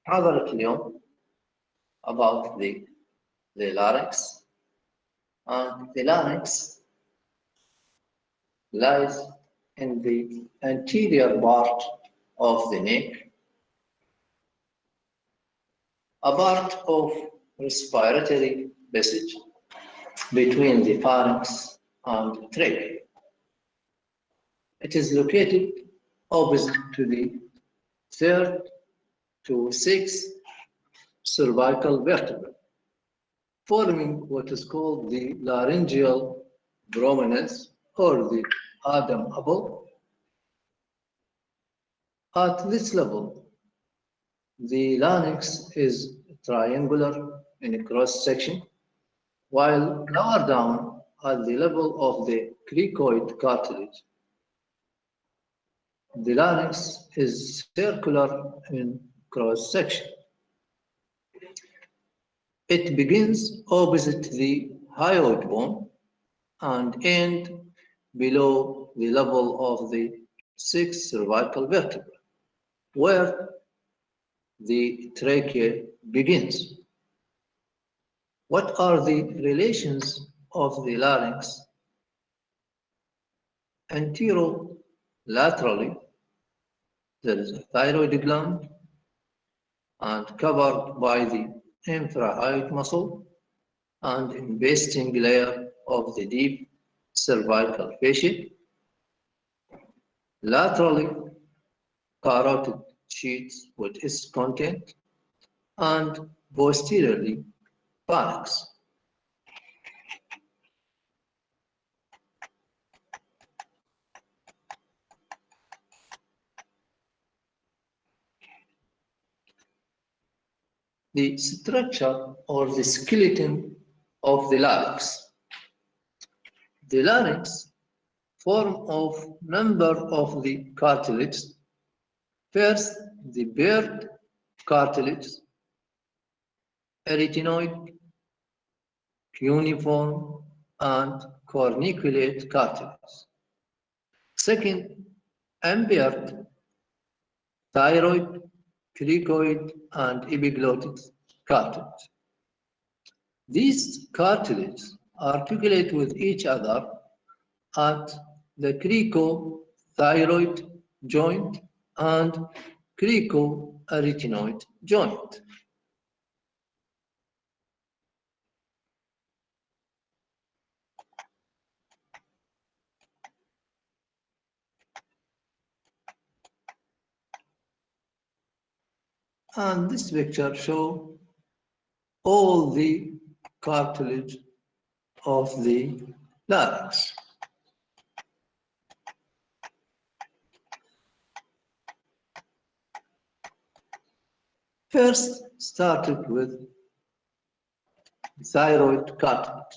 محاضرة اليوم about the larynx, and the larynx lies in the anterior part of the neck, a part of respiratory passage between the pharynx and trachea. It is located opposite to the third to sixth cervical vertebra, forming what is called the laryngeal prominence or the Adam apple. At this level, the larynx is triangular in cross section, while lower down at the level of the cricoid cartilage, the larynx is circular in cross section. It begins opposite the hyoid bone and ends below the level of the sixth cervical vertebra, where the trachea begins. What are the relations of the larynx? Anterolaterally, there is a thyroid gland and covered by the infrahyoid muscle and investing layer of the deep cervical fascia. Laterally, carotid sheaths with its content, and posteriorly, pharynx. The structure or the skeleton of the larynx. The larynx form of number of the cartilage. First, the bird cartilage, retinoid, cuneiform, and corniculate cartilage. Second, impaired thyroid, cricoid, and epiglottic cartilage. These cartilages articulate with each other at the cricothyroid joint and cricoretinoid joint. And this picture shows all the cartilage of the larynx. First, started with thyroid cartilage.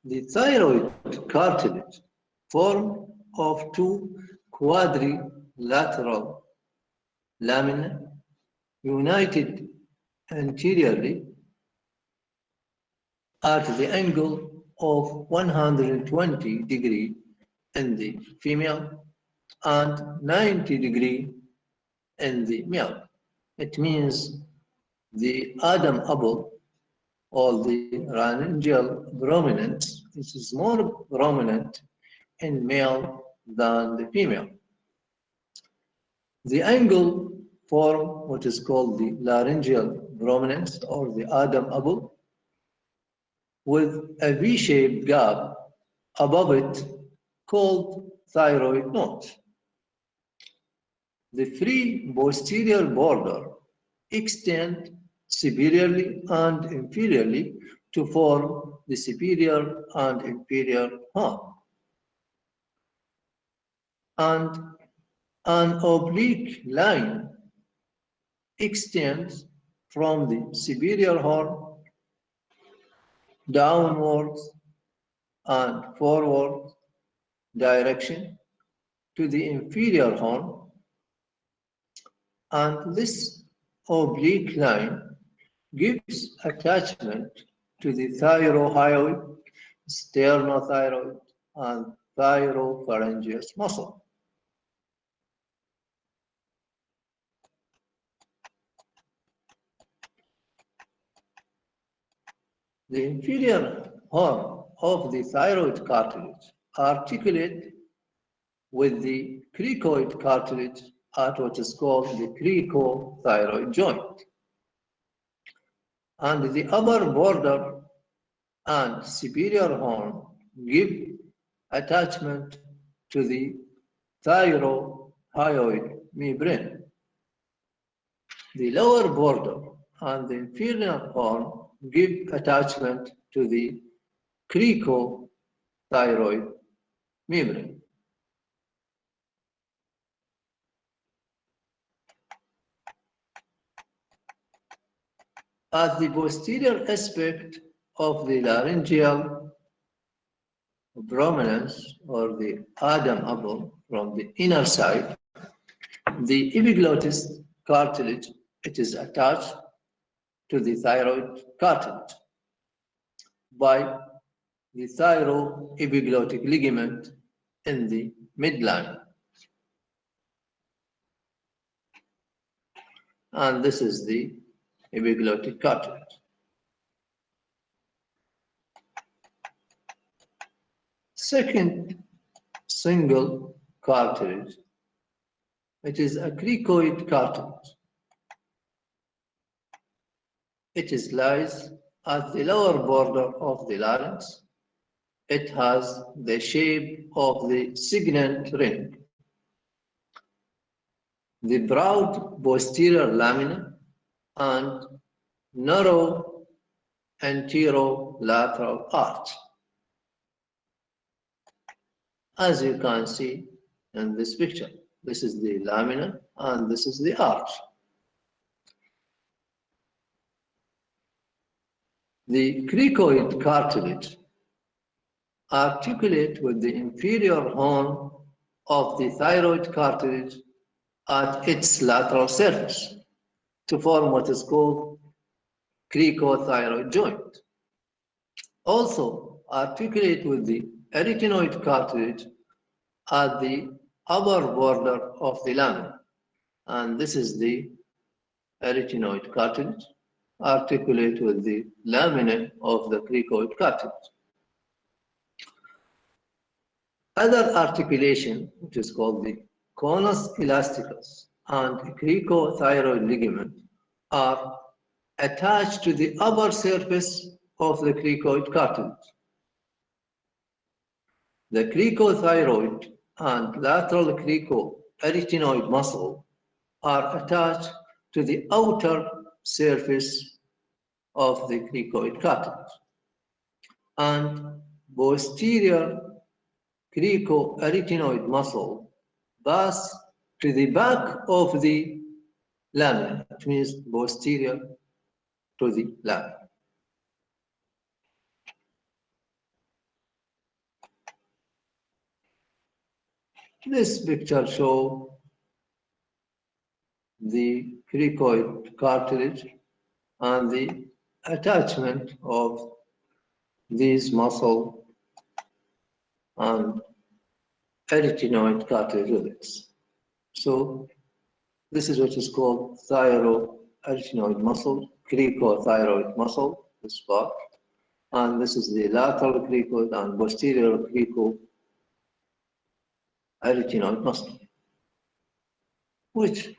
The thyroid cartilage formed of two quadrilateral lamina united anteriorly at the angle of 120 degree in the female and 90 degree in the male. It means the Adam apple or the laryngeal prominence is more prominent in male than the female. The angle form what is called the laryngeal prominence or the Adam apple with a V-shaped gap above it called thyroid node. The three posterior border extend superiorly and inferiorly to form the superior and inferior horn. And an oblique line extends from the superior horn downwards and forward direction to the inferior horn, and this oblique line gives attachment to the thyrohyoid, sternothyroid, and thyropharyngeus muscle. The inferior horn of the thyroid cartilage articulate with the cricoid cartilage at what is called the cricothyroid joint. And the upper border and superior horn give attachment to the thyroid membrane. The lower border and the inferior horn give attachment to the cricothyroid membrane. At the posterior aspect of the laryngeal prominence or the Adam apple from the inner side, the epiglottis cartilage, it is attached to the thyroid cartilage by the thyroepiglottic ligament in the midline. And this is the epiglottic cartilage. Second single cartilage, it is a cricoid cartilage. It lies at the lower border of the larynx. It has the shape of the signet ring. The broad posterior lamina and narrow anterolateral arch. As you can see in this picture, this is the lamina and this is the arch. The cricoid cartilage articulate with the inferior horn of the thyroid cartilage at its lateral surface to form what is called cricothyroid joint. Also articulate with the retinoid cartilage at the upper border of the lamina, and this is the retinoid cartilage articulate with the lamina of the cricoid cartilage. Other articulation, which is called the conus elasticus and cricothyroid ligament, are attached to the upper surface of the cricoid cartilage. The cricothyroid and lateral cricoarytenoid muscle are attached to the outer surface of the cricoid cartilage, and posterior cricoarytenoid muscle pass to the back of the lamina, which means posterior to the lamina. This picture shows the cricoid cartilage and the attachment of these muscle and retinoid cartilage units. So this is what is called thyroarytenoid muscle, cricothyroid muscle, this part, and this is the lateral cricoid and posterior cricoarytenoid muscle, which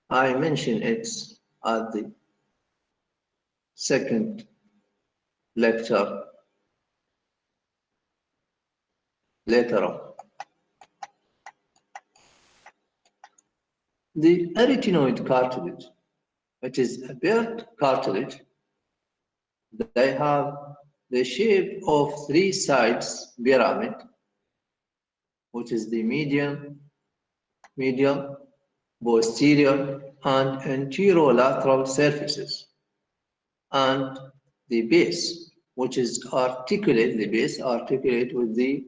I mentioned it's at the second lecture later on. The arytenoid cartilage, which is a paired cartilage, they have the shape of three sides pyramid, which is the medial, posterior, and anterolateral surfaces, and the base, which is articulate, the base articulate with the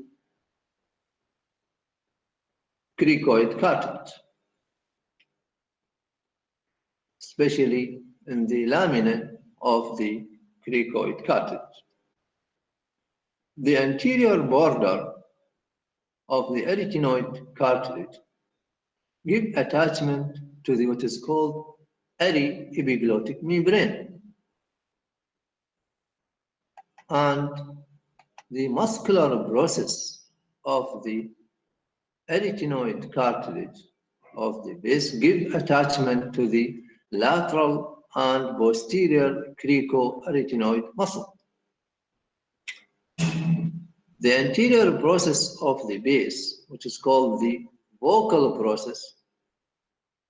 cricoid cartilage, especially in the lamina of the cricoid cartilage. The anterior border of the arytenoid cartilage give attachment to what is called aryepiglottic membrane. And the muscular process of the retinoid cartilage of the base give attachment to the lateral and posterior cricoretinoid muscle. The anterior process of the base, which is called the vocal process,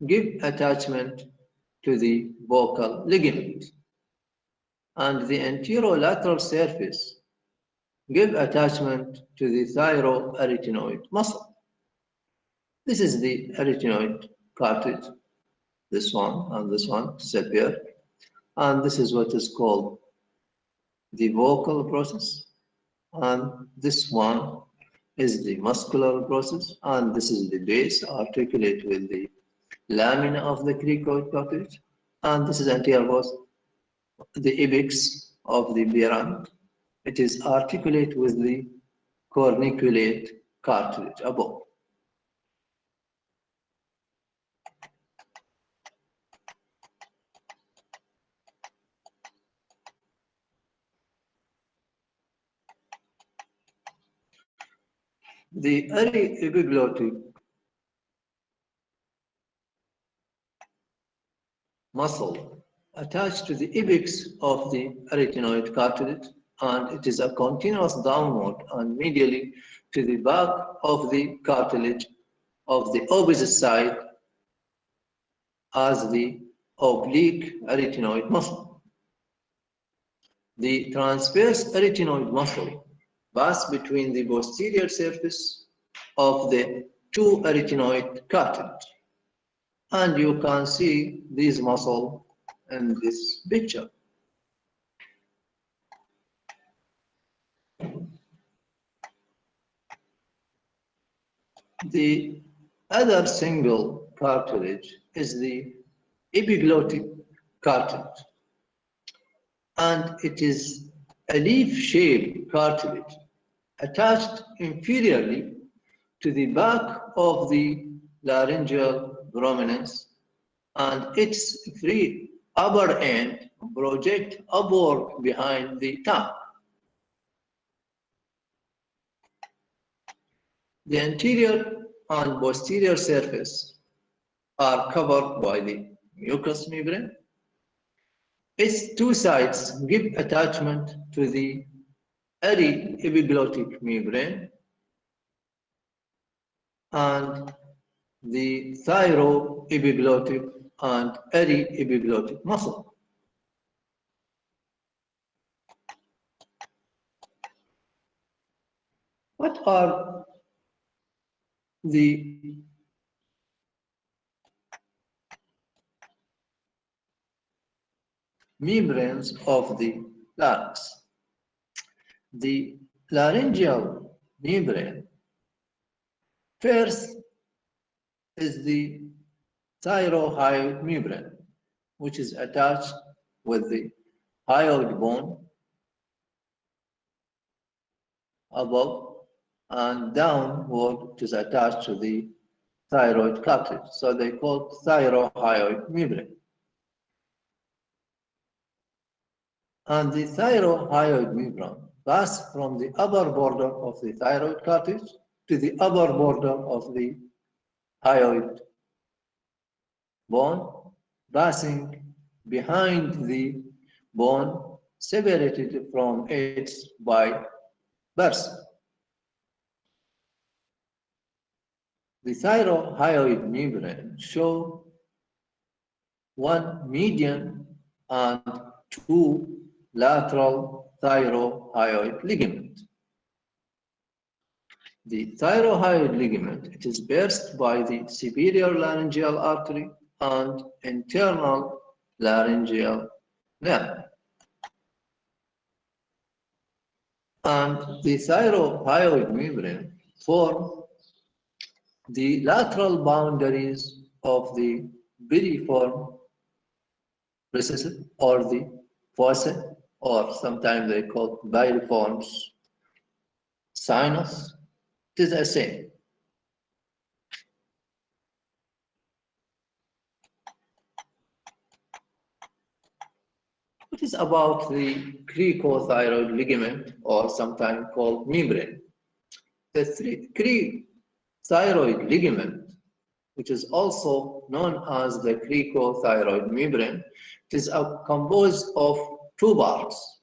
give attachment to the vocal ligament. And the anterolateral surface give attachment to the thyroarytenoid muscle. This is the arytenoid cartilage, this one and this one disappear. And this is what is called the vocal process. And this one is the muscular process. And this is the base articulate with the lamina of the cricoid cartilage. And this is anterior process, the apex of the pyramid. It is articulate with the corniculate cartilage above. The epiglottic muscle attached to the apex of the arytenoid cartilage, and it is a continuous downward and medially to the back of the cartilage of the opposite side as the oblique arytenoid muscle. The transverse arytenoid muscle pass between the posterior surface of the two arytenoid cartilage. And you can see these muscles in this picture. The other single cartilage is the epiglottic cartilage, and it is a leaf-shaped cartilage attached inferiorly to the back of the laryngeal prominence, and its free upper end project upward behind the tongue. The anterior and posterior surface are covered by the mucous membrane. Its two sides give attachment to the epiglottic membrane and the thyroepiglottic and epiglottic muscle. What are the membranes of the larynx? The laryngeal membrane first is the thyroid membrane, which is attached with the hyoid bone above and downward. It is attached to the thyroid cartilage. So they call thyroid membrane. And the thyroid membrane passes from the upper border of the thyroid cartilage to the upper border of the hyoid bone, passing behind the bone, separated from it by bursa. The thyroid membrane show one median and two lateral thyroid ligament. The thyroid ligament, it is pierced by the superior laryngeal artery and internal laryngeal nerve. And the thyroid membrane form the lateral boundaries of the piriform recessive or the fossa, or sometimes they call piriform sinus. It is the same. What is about the cricothyroid ligament, or sometimes called membrane? The cricothyroid ligament, which is also known as the cricothyroid membrane, it is composed of two parts.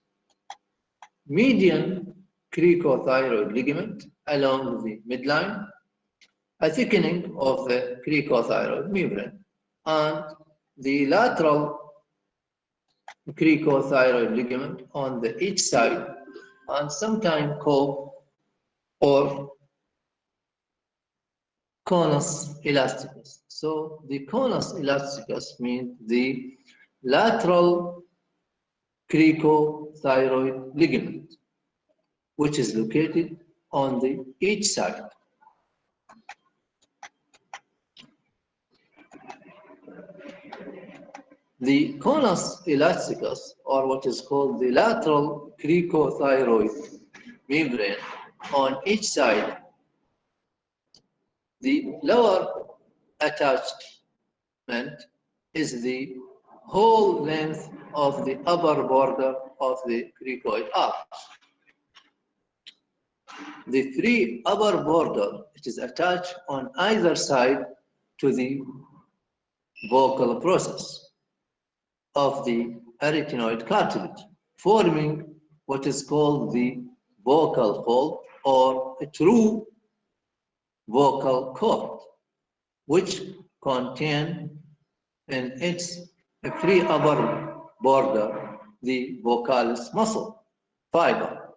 Median cricothyroid ligament along the midline, a thickening of the cricothyroid membrane, and the lateral cricothyroid ligament on the each side, and sometimes called or conus elasticus. So the conus elasticus means the lateral cricothyroid ligament, which is located on the each side. The conus elasticus, or what is called the lateral cricothyroid membrane on each side, the lower attachment is the whole length of the upper border of the cricoid arch. The three upper border, it is attached on either side to the vocal process of the retinoid cartilage, forming what is called the vocal fold or a true vocal cord, which contain in its three upper border the vocalis muscle fiber.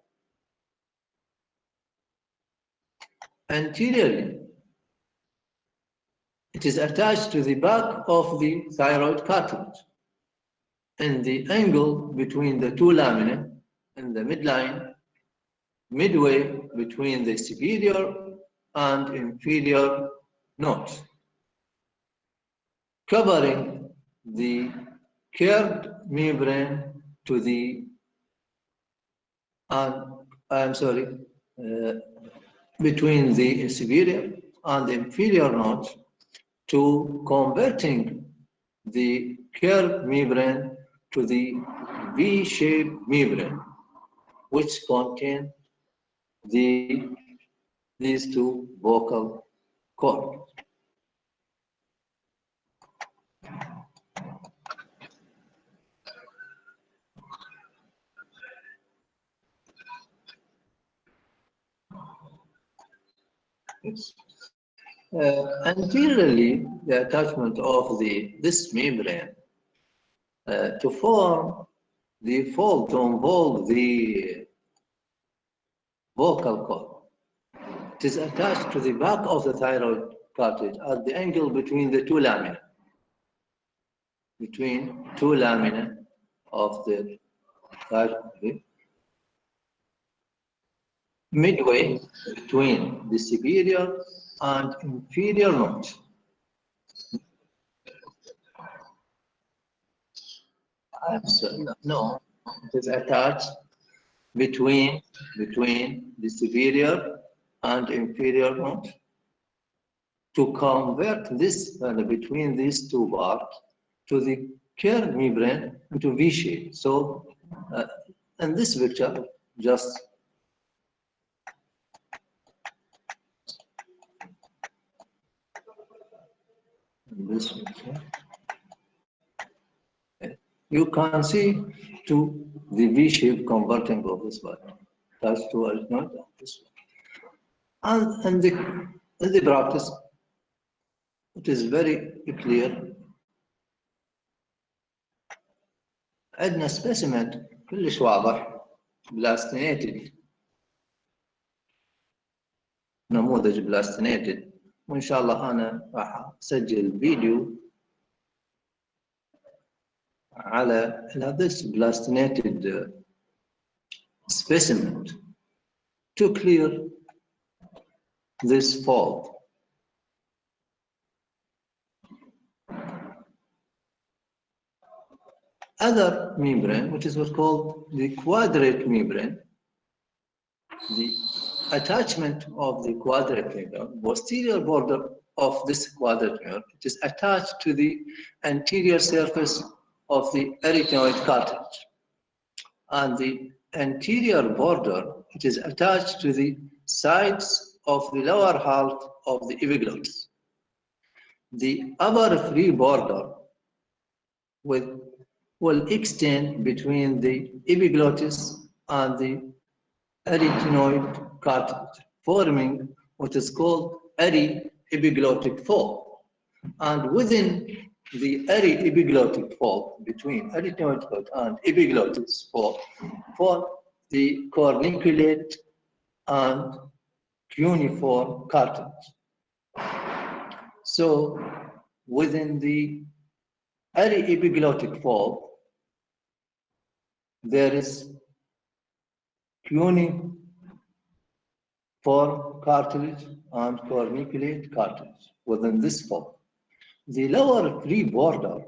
Anteriorly, it is attached to the back of the thyroid cartilage in the angle between the two lamina in the midline, midway between the superior and inferior nodes, covering the curved membrane to the between the superior and inferior nodes, to converting the curved membrane to the V-shaped membrane, which contain these two vocal cords. Anteriorly, the attachment of this membrane to form the fold to involve the vocal cord. It is attached to the back of the thyroid cartilage at the angle between the two lamina. Between two lamina of the thyroid, midway between the superior and inferior nodes. No, it is attached between the superior and inferior nodes to convert this between these two parts to the curved membrane into V shape. So in this picture, just in this picture, you can see to the V shape converting of this part. That's to retinoid of this one. And in the practice, it is very clear. عندنا سبيسيمنت كلش واضح بلاستينيتد، نموذج بلاستينيتد، وإن شاء الله أنا راح أسجل فيديو على this blastinated specimen to clear this fault. Other membrane, which is what's called the quadratic membrane, the attachment of the quadratic membrane, posterior border of this quadratic membrane, it is attached to the anterior surface of the retinoid cartilage. and the anterior border, it is attached to the sides of the lower half of the epiglottis. The upper free border will extend between the epiglottis and the retinoid cartilage, forming what is called epiglottic fold. And within the epiglottic fold, between retinoid fold and epiglottis fold, for the corniculate and cuneiform cartilage. So within the epiglottic fold, there is cuneiform cartilage and corniculate cartilage within this fold. The lower free border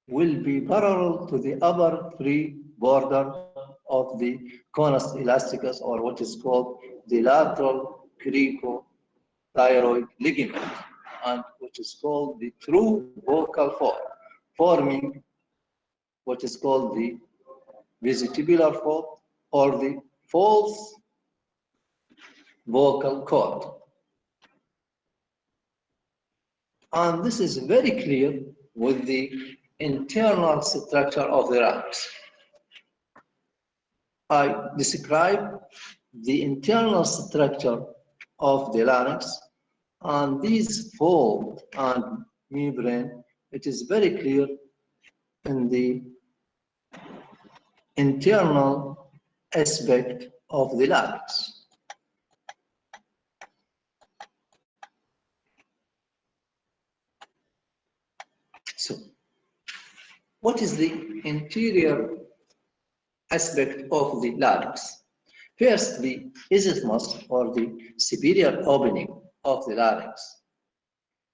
will be parallel to the upper free border of the conus elasticus, or what is called the lateral cricothyroid ligament, and which is called the true vocal fold, forming what is called the vestibular fold or the false vocal cord. And this is very clear with the internal structure of the larynx. I describe the internal structure of the larynx, and these fold and membrane, it is very clear in the internal aspect of the larynx. So, what is the interior aspect of the larynx? First, the isthmus, or the superior opening of the larynx.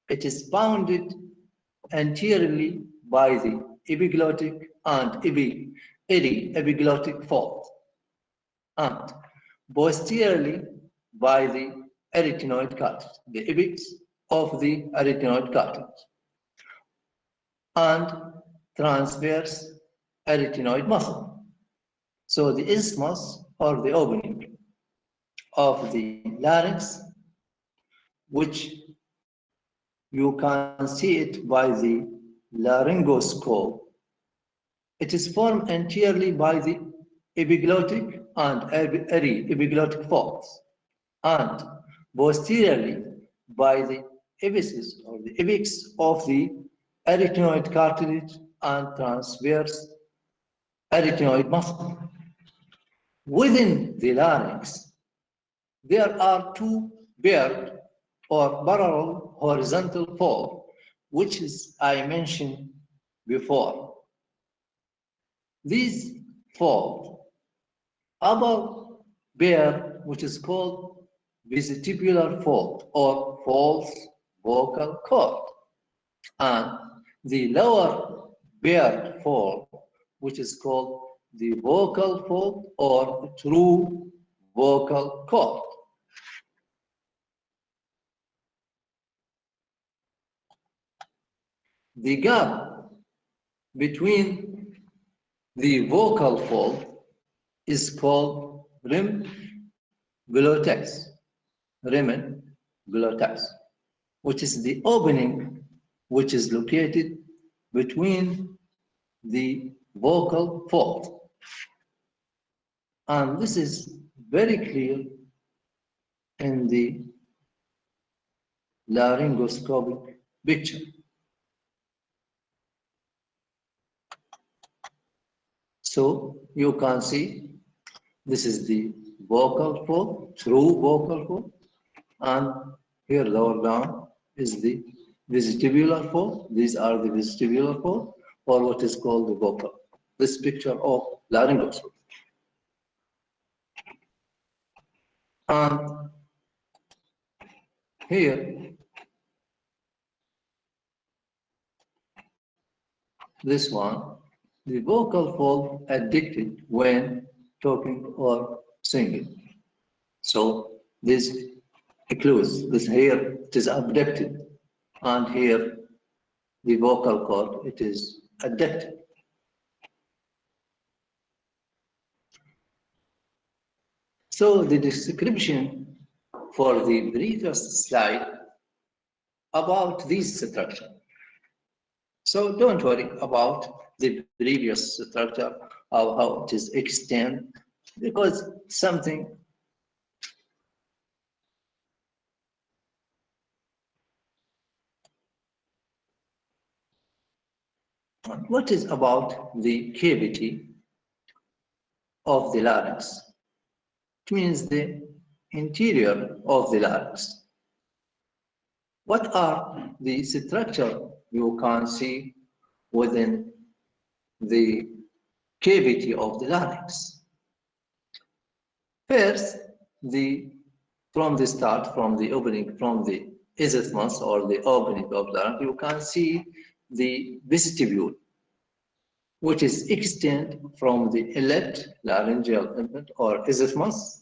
It is bounded anteriorly by the epiglottic and epiglottic fold, and posteriorly by the retinoid cartilage, the apex of the retinoid cartilage, and transverse retinoid muscle. So the isthmus, or the opening of the larynx, which you can see it by the laryngoscope, it is formed anteriorly by the epiglottic and epiglottic folds, and posteriorly by the apices, or the apex of the retinoid cartilage and transverse retinoid muscle. Within the larynx, there are two paired or parallel horizontal folds, which is I mentioned before. These folds, upper pair, which is called vestibular fold or false vocal cord, and the lower paired fold, which is called the vocal fold or true vocal cord. The gap between the vocal fold is called rim glottis, which is the opening which is located between the vocal fold. And this is very clear in the laryngoscopic picture. So you can see this is the vocal fold, true vocal fold, and here lower down is the vestibular fold. These are the vestibular fold, or what is called the vocal. This picture of laryngoscopy. And here, this one, the vocal fold addicted when talking or singing. So this occludes, this here it is abducted, and here the vocal cord, it is adducted. So the description for the previous slide about this structure. So don't worry about the previous structure or how it is extend, because something what is about the cavity of the larynx? It means the interior of the larynx. What are the structure you can see within the cavity of the larynx? First, from the start, from the opening, from the isthmus or the opening of the larynx, you can see the vestibule, which is extend from the elect laryngeal implant or isthmus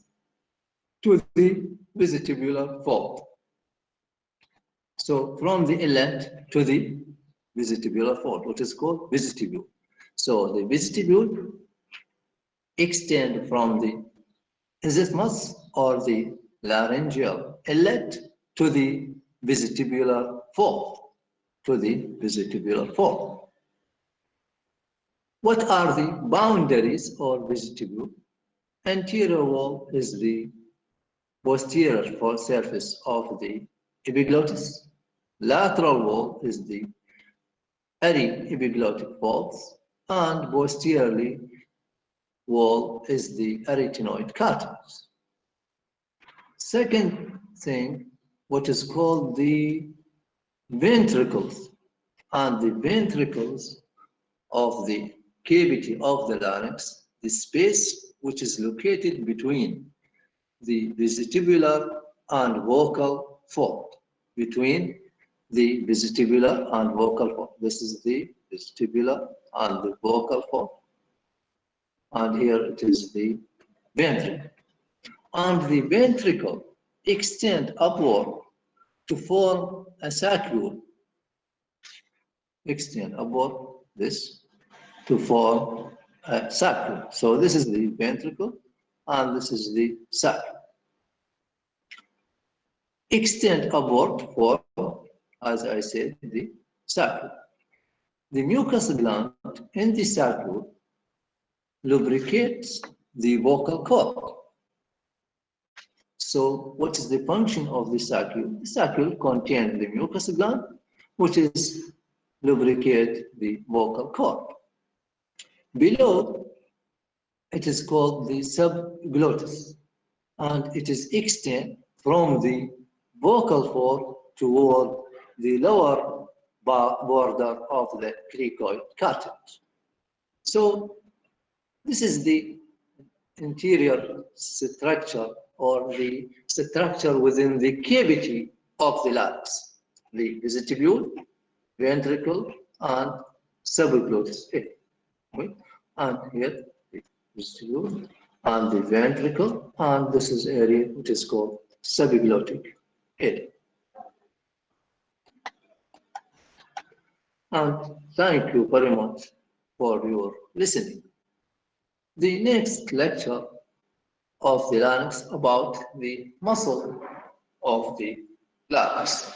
to the vestibular fold. So from the elect to the vestibular fold, what is called vestibule. So the vestibule extend from the isthmus or the laryngeal elect to the vestibular fold, to the vestibular fold. What are the boundaries or vestibule? Anterior wall is the posterior surface of the epiglottis. Lateral wall is the epiglottic folds, and posteriorly wall is the retinoid cartilage. Second thing, what is called the ventricles, and the ventricles of the cavity of the larynx, the space which is located between the vestibular and vocal fold, between the vestibular and vocal fold. This is the vestibular and the vocal fold, and here it is the ventricle. And the ventricle extend upward to form a saccule. Extend upward this to form a saccule. So this is the ventricle and this is the saccule. Extend upward for, as I said, the saccule. The mucous gland in the saccule lubricates the vocal cord. So what is the function of the saccule? The saccule contains the mucous gland, which is lubricate the vocal cord. Below, it is called the subglottis, and it is extend from the vocal cord toward the lower border of the cricoid cartilage. So this is the interior structure or the structure within the cavity of the larynx, the vestibule, ventricle, and subglottis. And here the vestibule and the ventricle, and this is area which is called subglottic area. And thank you very much for your listening. The next lecture of the larynx about the muscle of the larynx.